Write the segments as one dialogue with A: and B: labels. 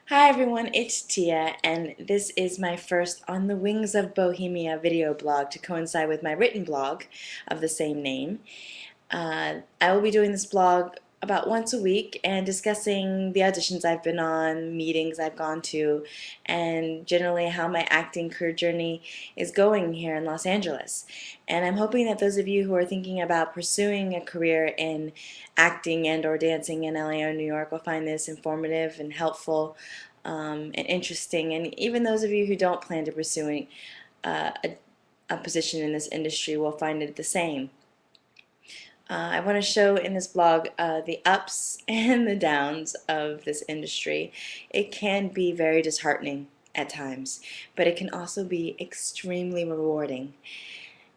A: Hi everyone, it's Tia, and this is my first On the Wings of Bohemia video blog to coincide with my written blog of the same name. I will be doing this blog about once a week and discussing the auditions I've been on, meetings I've gone to, and generally how my acting career journey is going here in Los Angeles. And I'm hoping that those of you who are thinking about pursuing a career in acting and or dancing in LA or New York will find this informative and helpful and interesting. And even those of you who don't plan to pursue a position in this industry will find it the same. I want to show in this blog the ups and the downs of this industry. It can be very disheartening at times, but it can also be extremely rewarding.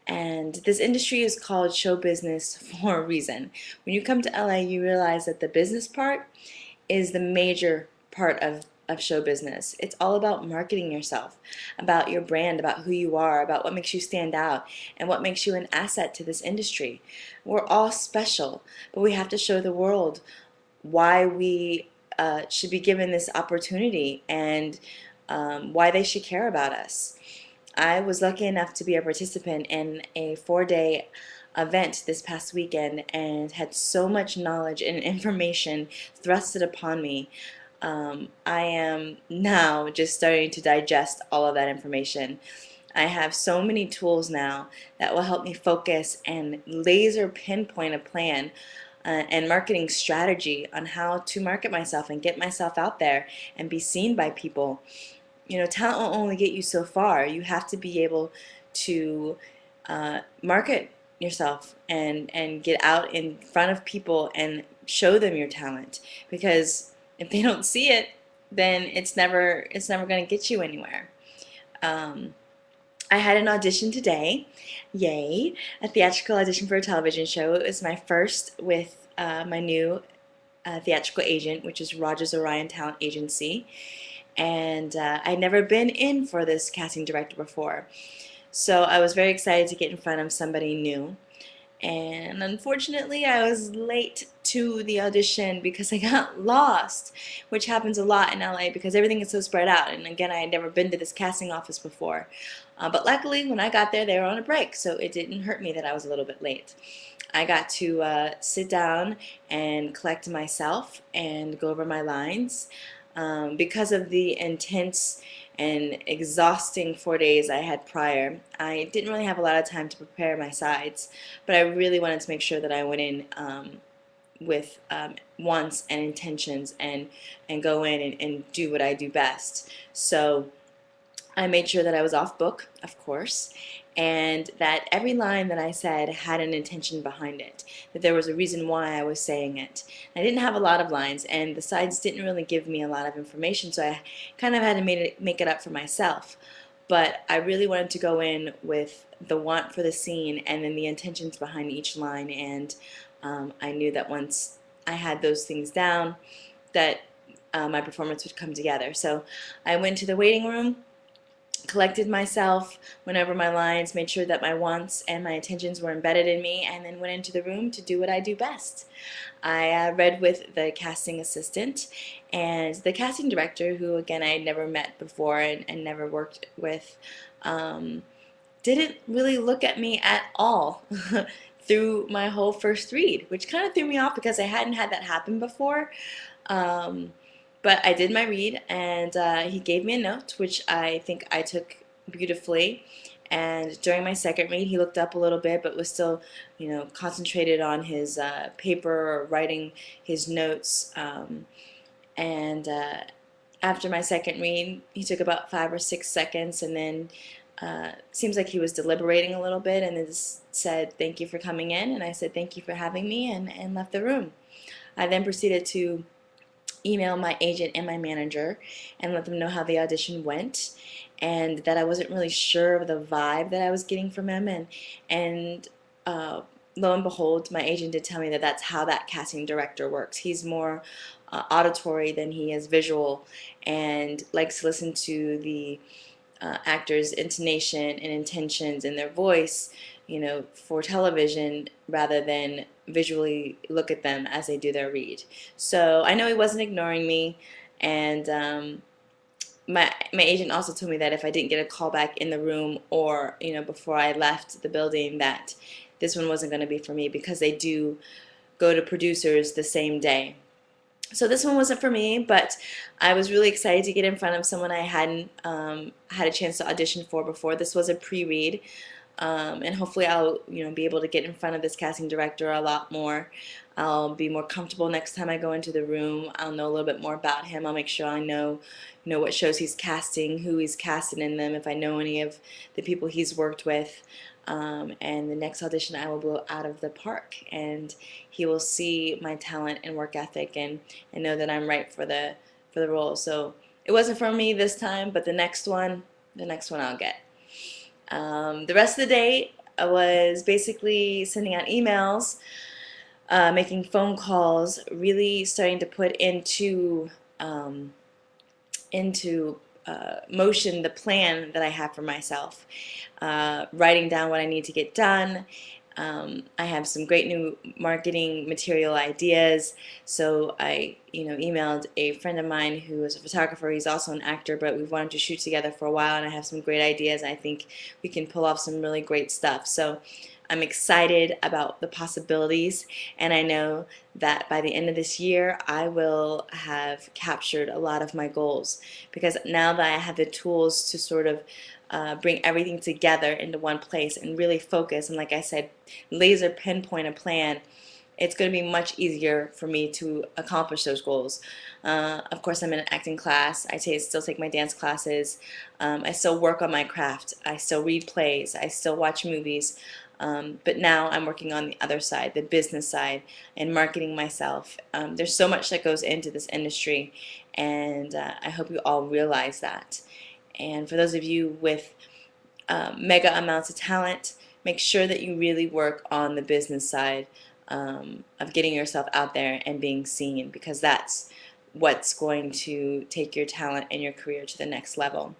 A: And this industry is called show business for a reason. When you come to LA, you realize that the business part is the major part of show business. It's all about marketing yourself, about your brand, about who you are, about what makes you stand out, and what makes you an asset to this industry. We're all special, but we have to show the world why we should be given this opportunity and why they should care about us. I was lucky enough to be a participant in a 4-day event this past weekend and had so much knowledge and information thrusted upon me. I am now just starting to digest all of that information. I have so many tools now that will help me focus and laser pinpoint a plan and marketing strategy on how to market myself and get myself out there and be seen by people. You know, talent will only get you so far. You have to be able to market yourself and get out in front of people and show them your talent, because if they don't see it, then it's never going to get you anywhere. Um, I had an audition today, yay, a theatrical audition for a television show. It was my first with my new theatrical agent, which is Rogers Orion Talent Agency, and I'd never been in for this casting director before. So I was very excited to get in front of somebody new. And unfortunately, I was late to the audition because I got lost, which happens a lot in LA because everything is so spread out. And again, I had never been to this casting office before. But luckily, when I got there, they were on a break, so it didn't hurt me that I was a little bit late. I got to sit down and collect myself and go over my lines. Because of the intense and exhausting 4 days I had prior, I didn't really have a lot of time to prepare my sides, but I really wanted to make sure that I went in with wants and intentions and go in and do what I do best. So I made sure that I was off book, of course, and that every line that I said had an intention behind it, that there was a reason why I was saying it. I didn't have a lot of lines, and the sides didn't really give me a lot of information, so I kind of had to make it up for myself. But I really wanted to go in with the want for the scene and then the intentions behind each line, and I knew that once I had those things down, that my performance would come together. So I went to the waiting room, collected myself, went over my lines, made sure that my wants and my intentions were embedded in me, and then went into the room to do what I do best. I read with the casting assistant and the casting director, who again I had never met before and never worked with, didn't really look at me at all through my whole first read, which kind of threw me off because I hadn't had that happen before. Um, but I did my read, and he gave me a note, which I think I took beautifully. And during my second read, he looked up a little bit, but was still, concentrated on his paper or writing his notes. And after my second read, he took about 5 or 6 seconds, and then seems like he was deliberating a little bit, and then said, "Thank you for coming in." And I said, "Thank you for having me," and left the room. I then proceeded to email my agent and my manager and let them know how the audition went, and that I wasn't really sure of the vibe that I was getting from him, and lo and behold, my agent did tell me that that's how that casting director works. He's more auditory than he is visual, and likes to listen to the actors' intonation and intentions in their voice, for television rather than visually look at them as they do their read. So I know he wasn't ignoring me, And my agent also told me that if I didn't get a call back in the room or before I left the building, that this one wasn't going to be for me, because they do go to producers the same day. So this one wasn't for me, but I was really excited to get in front of someone I hadn't had a chance to audition for before. This was a pre-read, and hopefully I'll be able to get in front of this casting director a lot more. I'll be more comfortable next time I go into the room. I'll know a little bit more about him. I'll make sure I know what shows he's casting, who he's casting in them, if I know any of the people he's worked with. And the next audition I will blow out of the park, and he will see my talent and work ethic, and know that I'm right for the role. So it wasn't for me this time, but the next one I'll get. The rest of the day I was basically sending out emails, making phone calls, really starting to put into motion the plan that I have for myself, writing down what I need to get done. I have some great new marketing material ideas, so I emailed a friend of mine who is a photographer. He's also an actor, but we've wanted to shoot together for a while, and I have some great ideas. I think we can pull off some really great stuff. So I'm excited about the possibilities, and I know that by the end of this year I will have captured a lot of my goals, because now that I have the tools to sort of bring everything together into one place and really focus, and like I said, laser pinpoint a plan, it's going to be much easier for me to accomplish those goals. Of course, I'm in an acting class. I still take my dance classes. I still work on my craft. I still read plays. I still watch movies. But now I'm working on the other side, the business side, and marketing myself. There's so much that goes into this industry, and I hope you all realize that. And for those of you with mega amounts of talent, make sure that you really work on the business side of getting yourself out there and being seen, because that's what's going to take your talent and your career to the next level.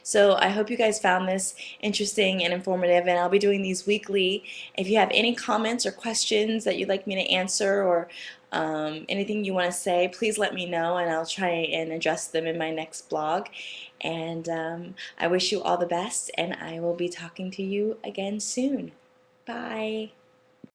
A: So I hope you guys found this interesting and informative, and I'll be doing these weekly. If you have any comments or questions that you'd like me to answer, or anything you want to say, please let me know, and I'll try and address them in my next blog. And I wish you all the best, and I will be talking to you again soon. Bye.